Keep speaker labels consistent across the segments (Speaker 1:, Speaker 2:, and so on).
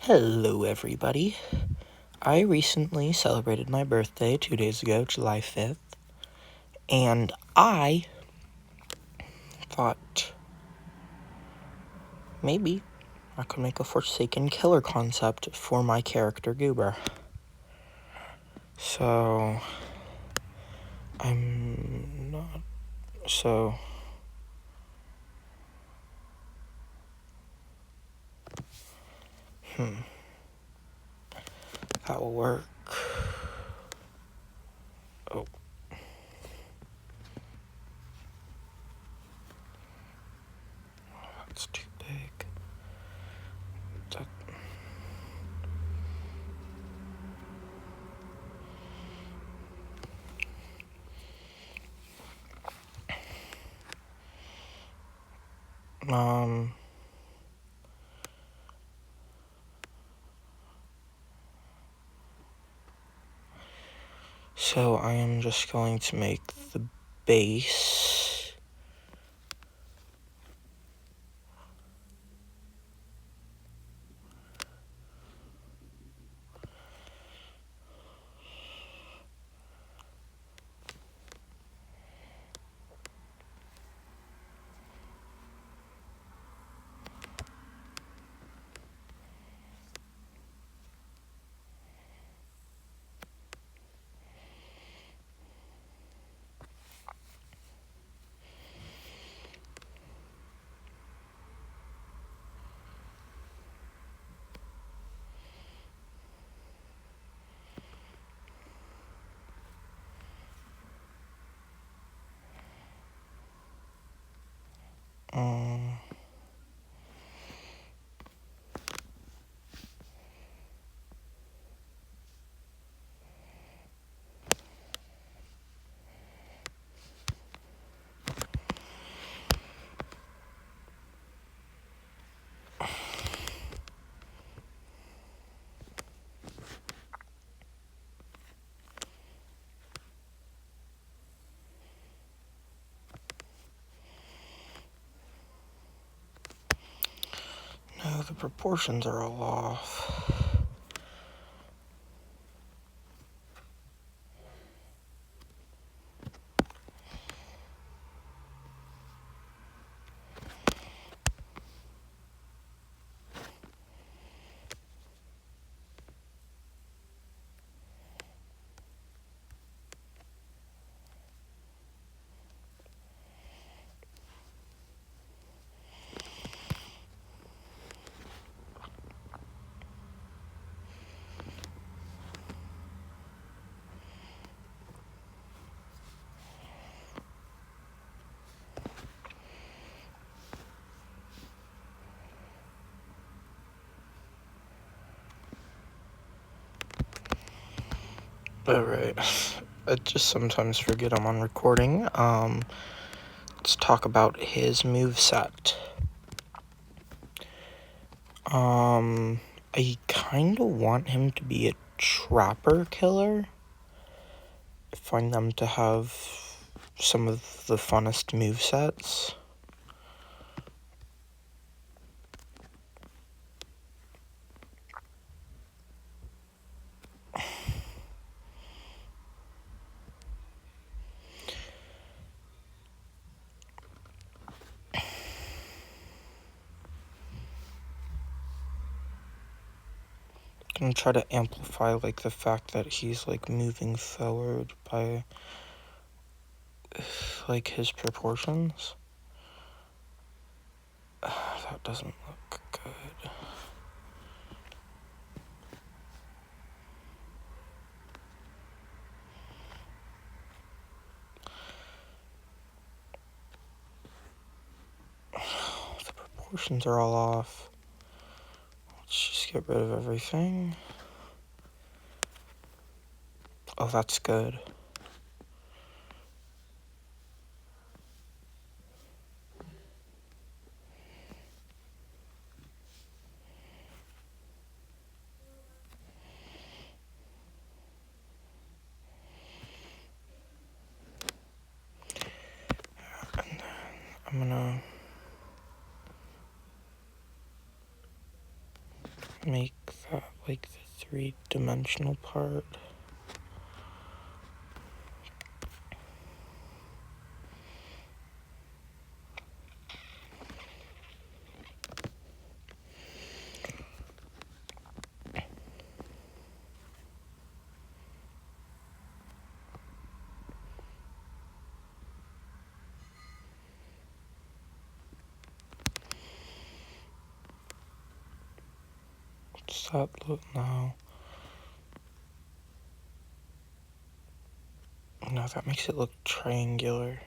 Speaker 1: Hello, everybody. I recently celebrated my birthday 2 days ago, July 5th, and I thought maybe I could make a Forsaken Killer concept for my character Goober. So, I'm not. So, that will work. Oh. That's too big. That... So I am just going to make the base No, the proportions are all off. Alright, I just sometimes forget I'm on recording. Let's talk about his moveset. I kinda want him to be a trapper killer. I find them to have some of the funnest movesets. I'm gonna try to amplify like the fact that he's like moving forward by like his proportions. That doesn't look good. The proportions are all off. Let's just get rid of everything. Oh, that's good. I'm gonna make that like the 3-dimensional part. What's that look now? No, that makes it look triangular.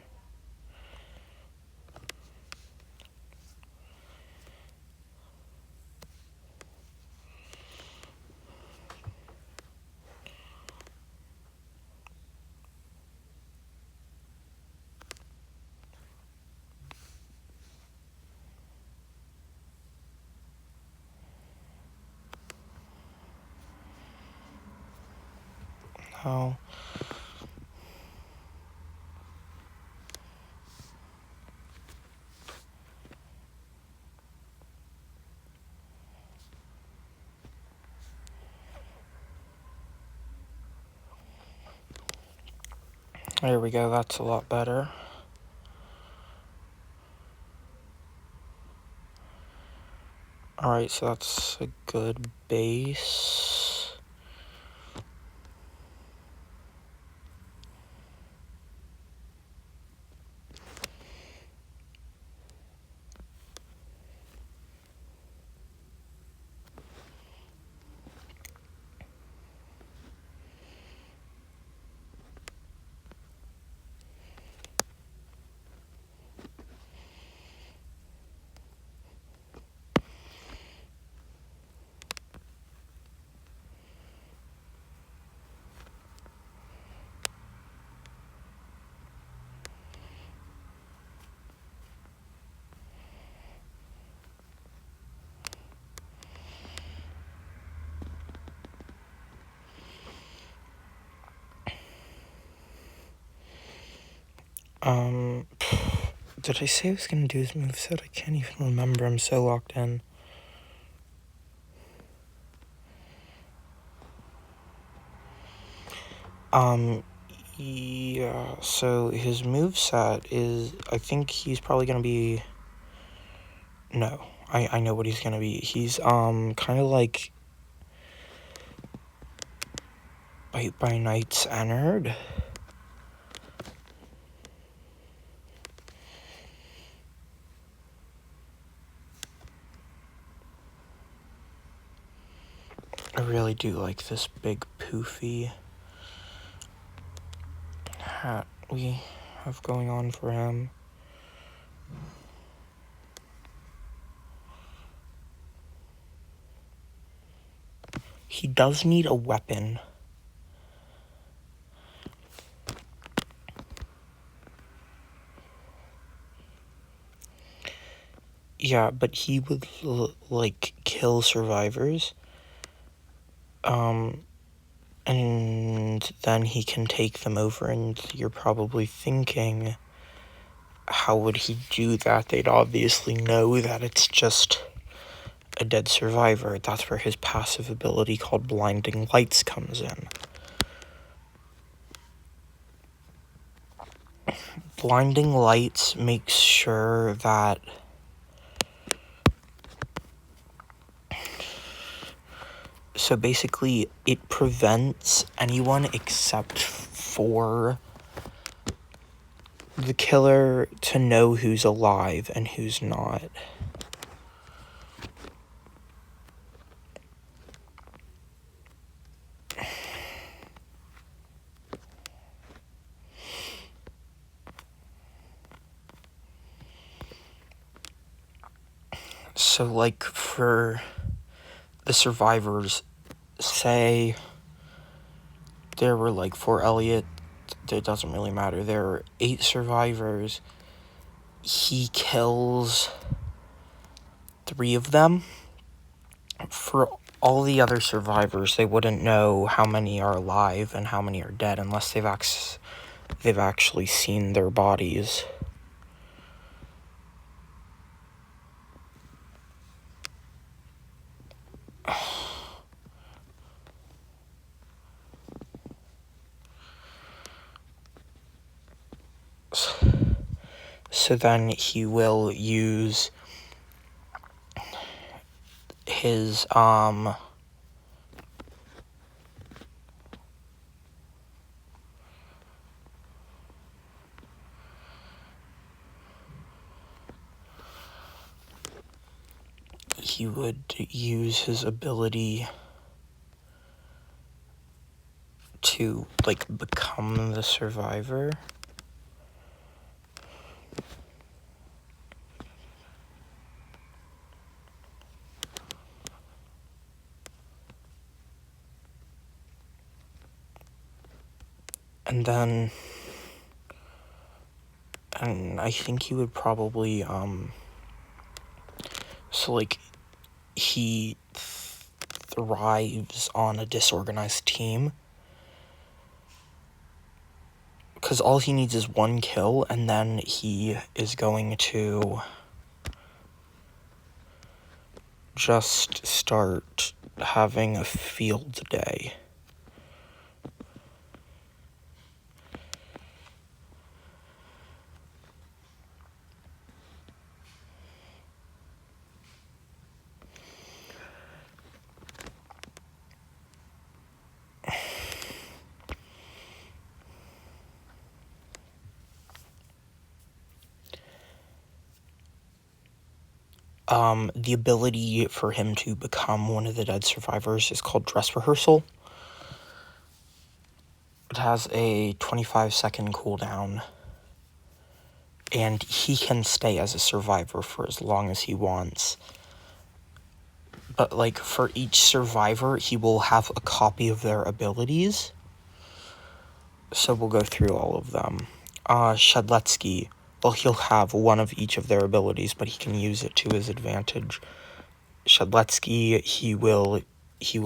Speaker 1: Now, there we go, that's a lot better. Alright, so that's a good base. Did I say I was gonna do his moveset? I can't even remember, I'm so locked in. Yeah, so his moveset is, I think he's probably gonna be, no, I know what he's gonna be. He's, kind of like Bite by Night's Ennard. I really do like this big poofy hat we have going on for him. He does need a weapon. Yeah, but he would, like, kill survivors. And then he can take them over, and you're probably thinking, how would he do that? They'd obviously know that it's just a dead survivor. That's where his passive ability called Blinding Lights comes in. Blinding Lights makes sure that so basically it prevents anyone except for the killer to know who's alive and who's not. So, like, for the survivors, say there were, like, 4 Elliot, it doesn't really matter, there are 8 survivors, he kills 3 of them. For all the other survivors, they wouldn't know how many are alive and how many are dead unless they've actually seen their bodies. So then he will use his, he would use his ability to, like, become the survivor. And then, and I think he would probably, so, like, he thrives on a disorganized team. Because all he needs is one kill, and then he is going to just start having a field day. The ability for him to become one of the dead survivors is called Dress Rehearsal. It has a 25-second cooldown, and he can stay as a survivor for as long as he wants. But, like, for each survivor, he will have a copy of their abilities. So we'll go through all of them. Shedletsky, well, he'll have one of each of their abilities, but he can use it to his advantage. Shedletsky, he will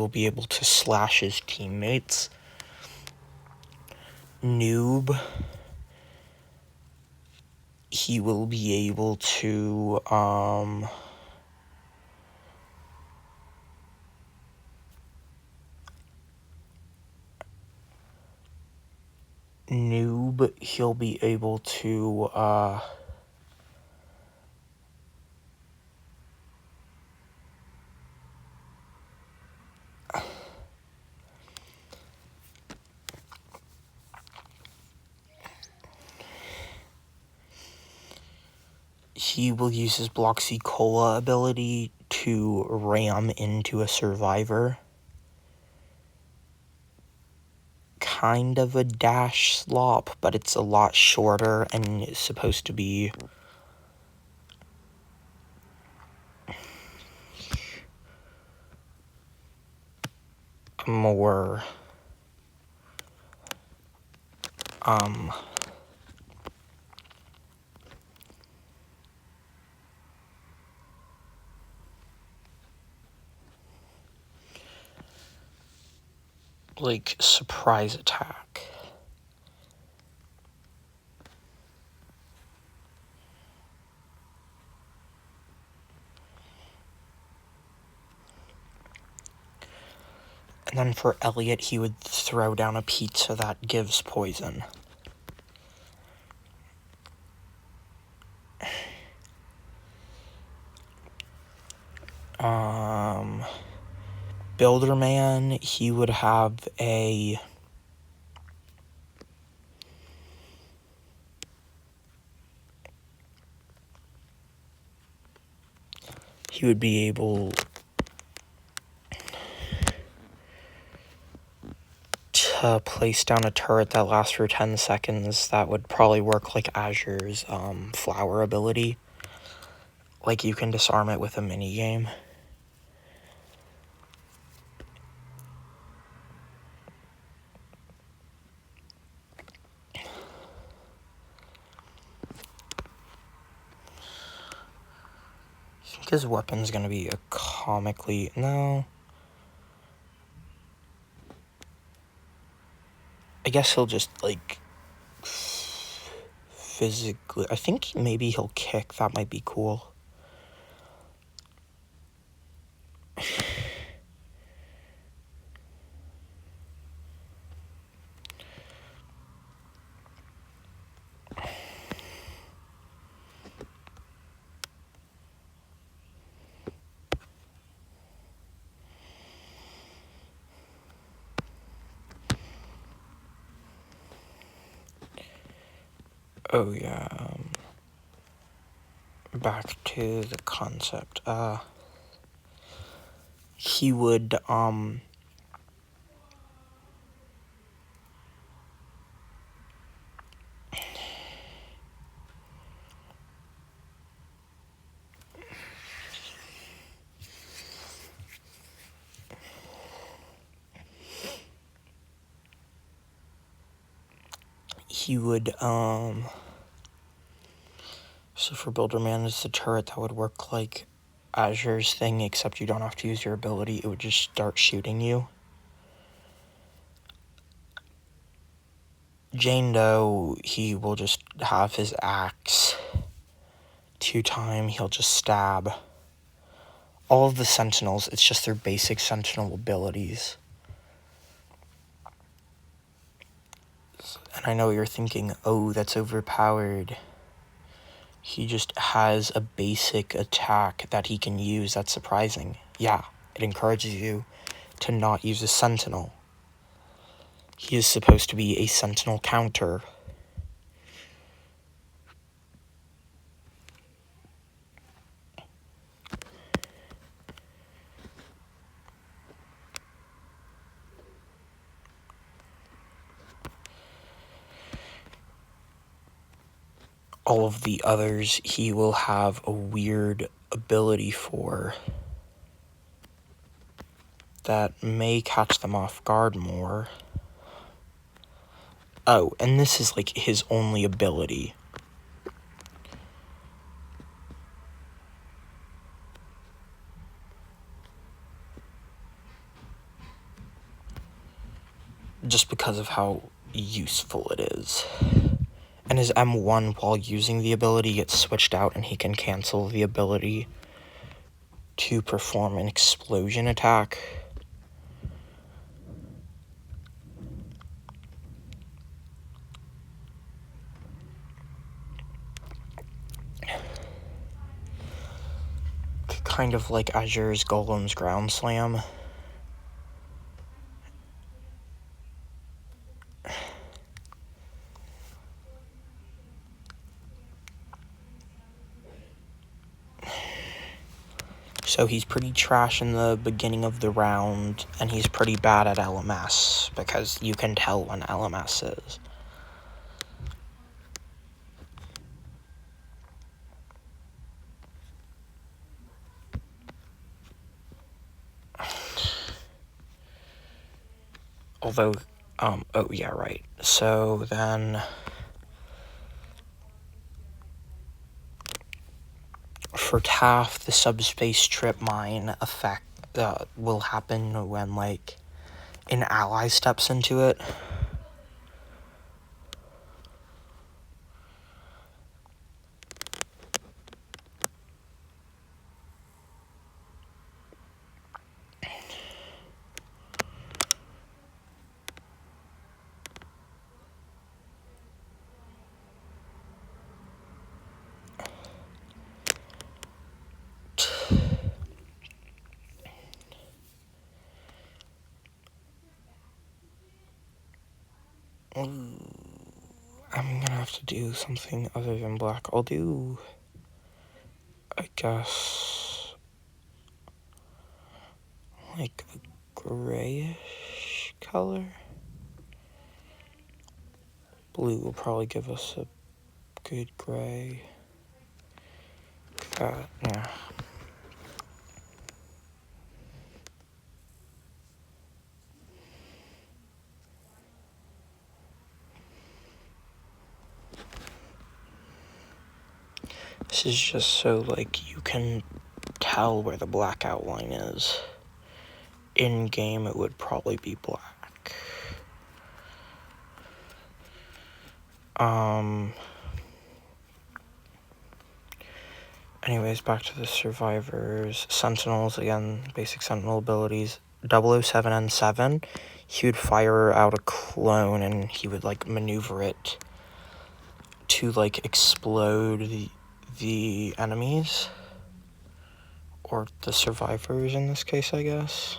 Speaker 1: be able to slash his teammates. Noob, he will be able to, he'll be able to, he will use his Bloxy Cola ability to ram into a survivor. Kind of a dash slop, but it's a lot shorter and is supposed to be more, like, surprise attack. And then for Elliot, he would throw down a pizza that gives poison. Builderman, he would have a... he would be able to place down a turret that lasts for 10 seconds. That would probably work like Azure's flower ability. Like, you can disarm it with a minigame. I think his weapon's gonna be a comically... no. I guess he'll just, like, physically... I think maybe he'll kick. That might be cool. Oh yeah, back to the concept. He would, so for Builderman, it's a turret that would work like Azure's thing, except you don't have to use your ability, it would just start shooting you. Jane Doe, he will just have his axe. 2-time, he'll just stab. All of the Sentinels, it's just their basic Sentinel abilities. And I know you're thinking, oh, that's overpowered. He just has a basic attack that he can use. That's surprising. Yeah, it encourages you to not use a Sentinel. He is supposed to be a Sentinel counter. All of the others, he will have a weird ability for that may catch them off guard more. Oh, and this is like his only ability. Just because of how useful it is. And his M1, while using the ability, gets switched out and he can cancel the ability to perform an explosion attack. Kind of like Azure's Golem's Ground Slam. So he's pretty trash in the beginning of the round, and he's pretty bad at LMS, because you can tell when LMS is. Although, oh yeah, right. So then, for TAF, the subspace trip mine effect will happen when, like, an ally steps into it. I'm gonna have to do something other than black. I'll do, I guess, like a grayish color. Blue will probably give us a good gray. Yeah. This is just so, like, you can tell where the black outline is. In game, it would probably be black. Anyways, back to the survivors. Sentinels, again, basic Sentinel abilities. 007N7, he would fire out a clone and he would, like, maneuver it to, like, explode the enemies. Or the survivors in this case, I guess.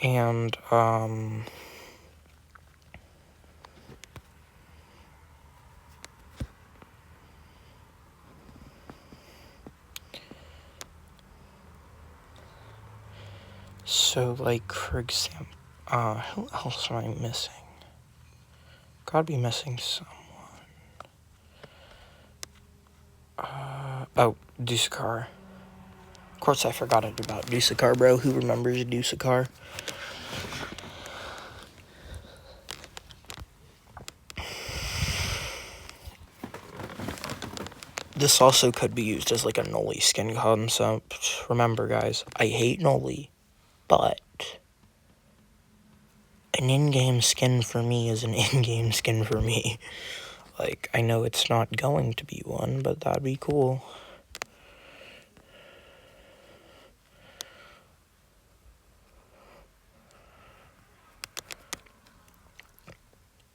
Speaker 1: And, so, like, for example, who else am I missing? Gotta be missing someone. Oh, Dusakar. Of course I forgot about Dusakar, bro. Who remembers Dusakar? This also could be used as like a Noli skin concept. Remember, guys, I hate Noli, but an in-game skin for me is an in-game skin for me. Like, I know it's not going to be one, but that'd be cool.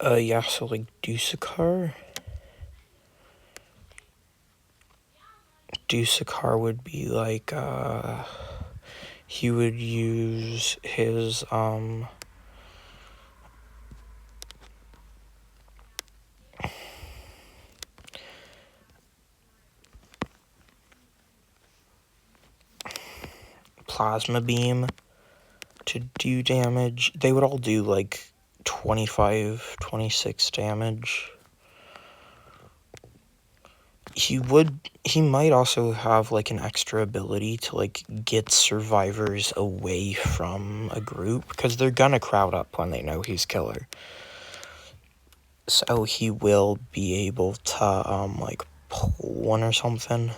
Speaker 1: Yeah, so like Dusakar would be like, he would use his, plasma beam to do damage. They would all do like 25, 26 damage. He might also have like an extra ability to like get survivors away from a group, because they're gonna crowd up when they know he's killer. So he will be able to like pull one or something.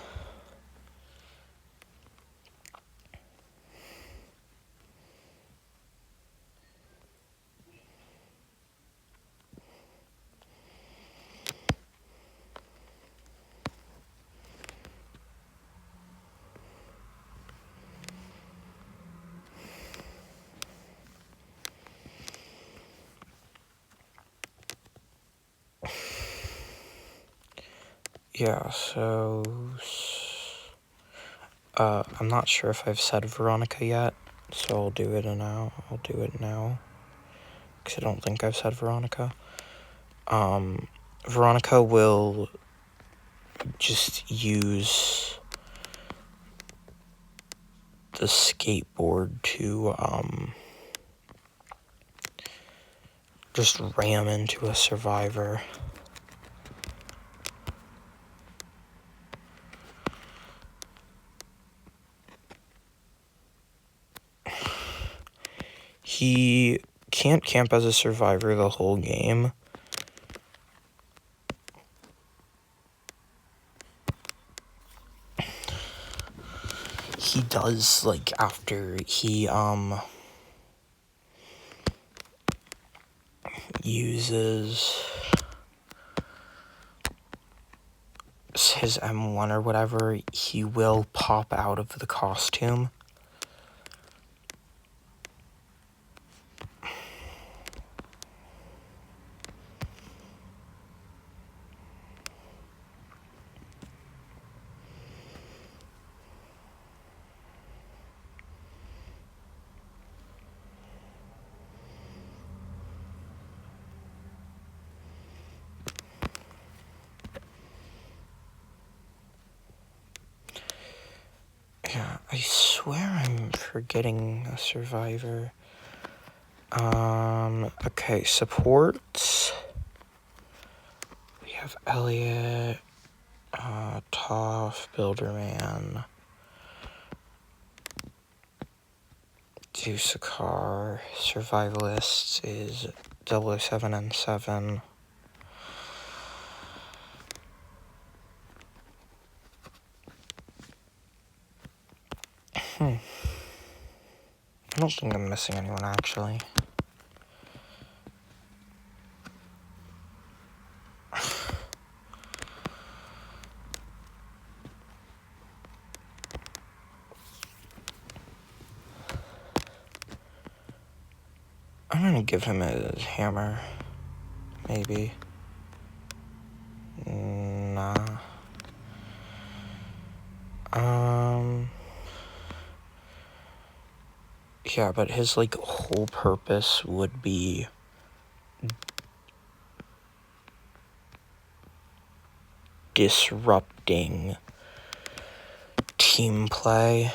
Speaker 1: Yeah, so I'm not sure if I've said Veronica yet, so I'll do it now. Because I don't think I've said Veronica. Veronica will just use the skateboard to just ram into a survivor. He can't camp as a survivor the whole game. He does, like, after he uses his M1 or whatever, he will pop out of the costume. Yeah, I swear I'm forgetting a survivor. Okay, supports. We have Elliot, Toph, Builderman, Dusakar. Survivalists is 007 and 7. I don't think I'm missing anyone, actually. I'm gonna give him a hammer. Maybe. Nah. Yeah, but his, like, whole purpose would be disrupting team play.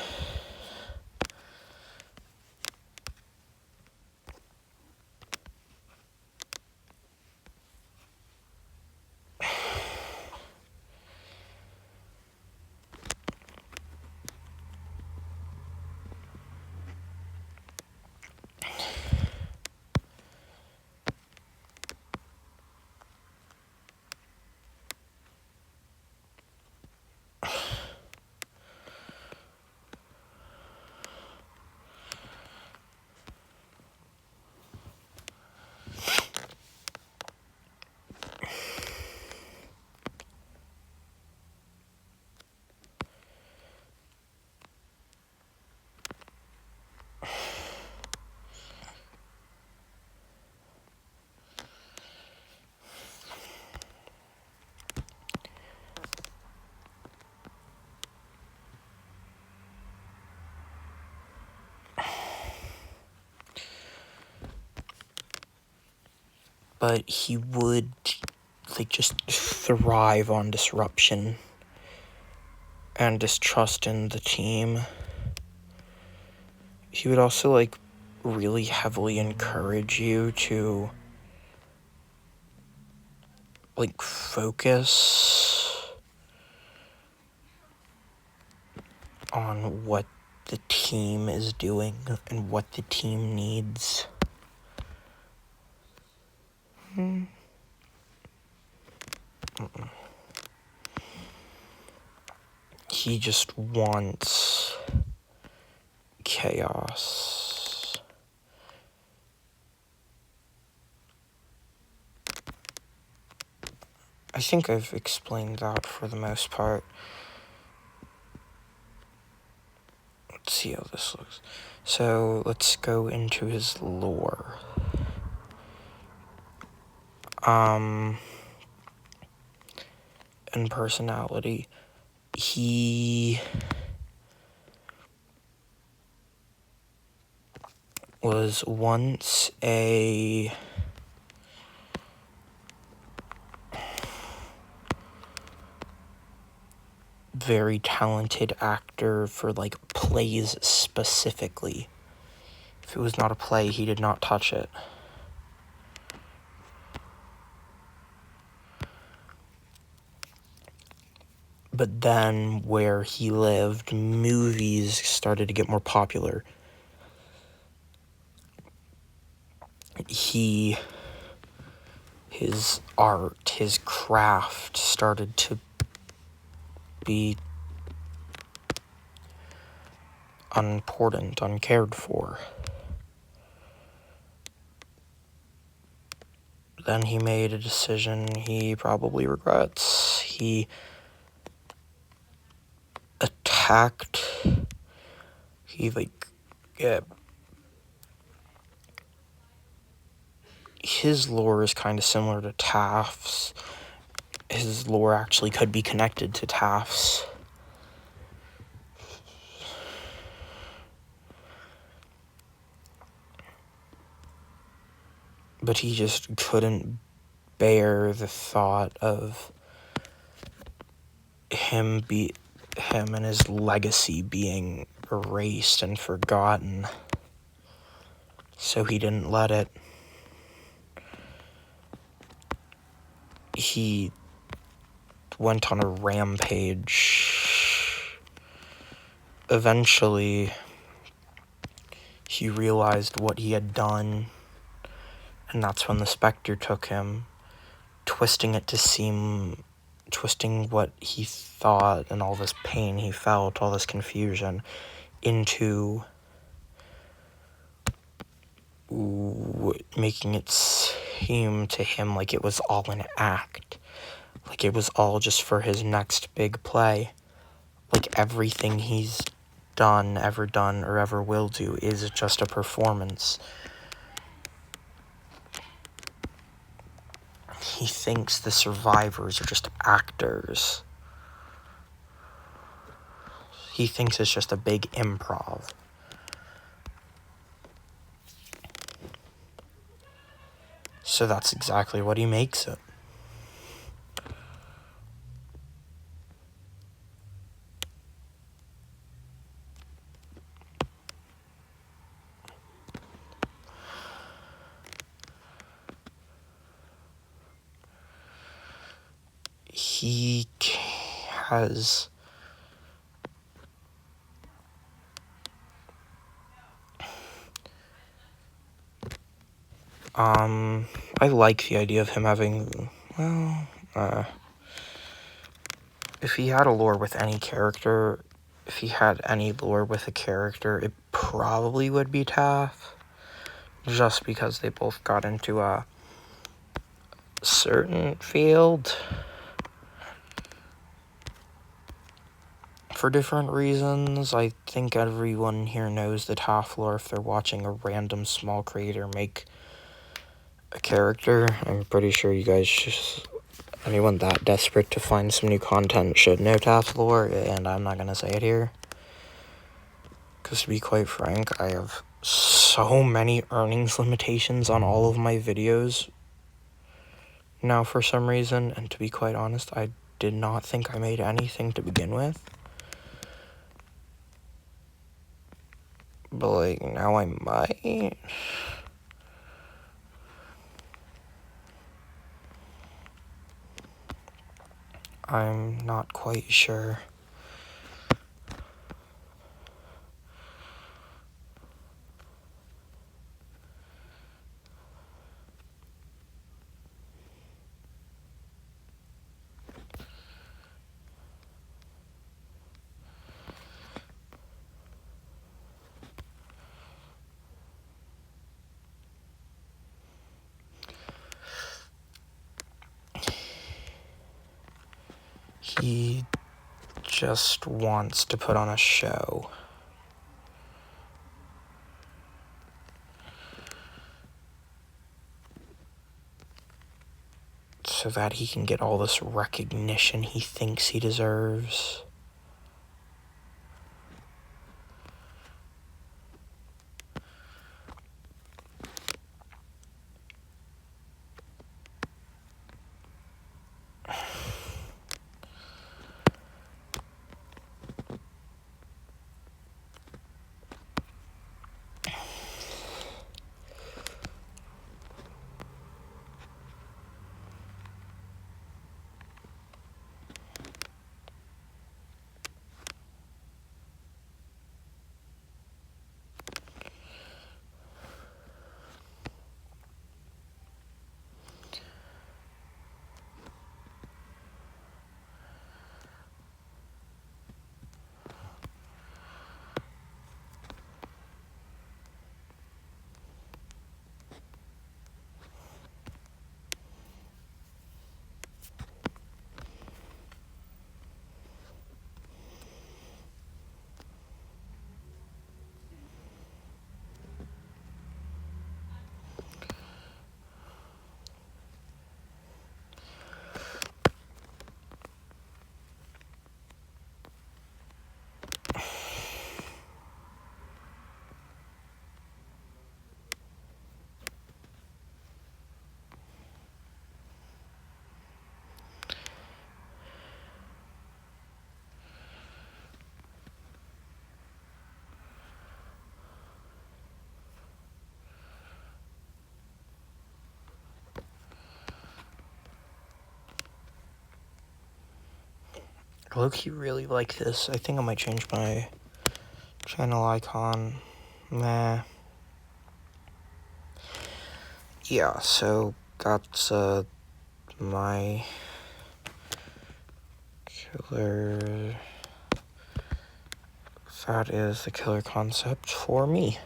Speaker 1: But he would, like, just thrive on disruption and distrust in the team. He would also, like, really heavily encourage you to, like, focus on what the team is doing and what the team needs. He just wants chaos. I think I've explained that for the most part. Let's see how this looks. So let's go into his lore. And personality. He was once a very talented actor for, like, plays specifically. If it was not a play, he did not touch it. But then, where he lived, movies started to get more popular. His art, his craft started to be unimportant, uncared for. Then he made a decision he probably regrets. He attacked. His lore is kind of similar to Taft's. His lore actually could be connected to Taft's. But he just couldn't bear the thought of him and his legacy being erased and forgotten. So he didn't let it. He went on a rampage. Eventually, he realized what he had done, and that's when the Spectre took him, twisting what he thought and all this pain he felt, all this confusion, into making it seem to him like it was all an act. Like it was all just for his next big play. Like everything he's ever done, or ever will do is just a performance. He thinks the survivors are just actors. He thinks it's just a big improv. So that's exactly what he makes it. He has I like the idea of him having, well, if he had a lore with any character, if he had any lore with a character, it probably would be Taff, just because they both got into a certain field for different reasons. I think everyone here knows the Taff lore if they're watching a random small creator make a character. I'm pretty sure you guys just, anyone that desperate to find some new content should know Taff lore, and I'm not gonna say it here. Because to be quite frank, I have so many earnings limitations on all of my videos now for some reason, and to be quite honest, I did not think I made anything to begin with. But, like, now I might. I'm not quite sure. He just wants to put on a show. So that he can get all this recognition he thinks he deserves. I low-key really like this. I think I might change my channel icon. Nah. Yeah, so that's my killer. That is the killer concept for me.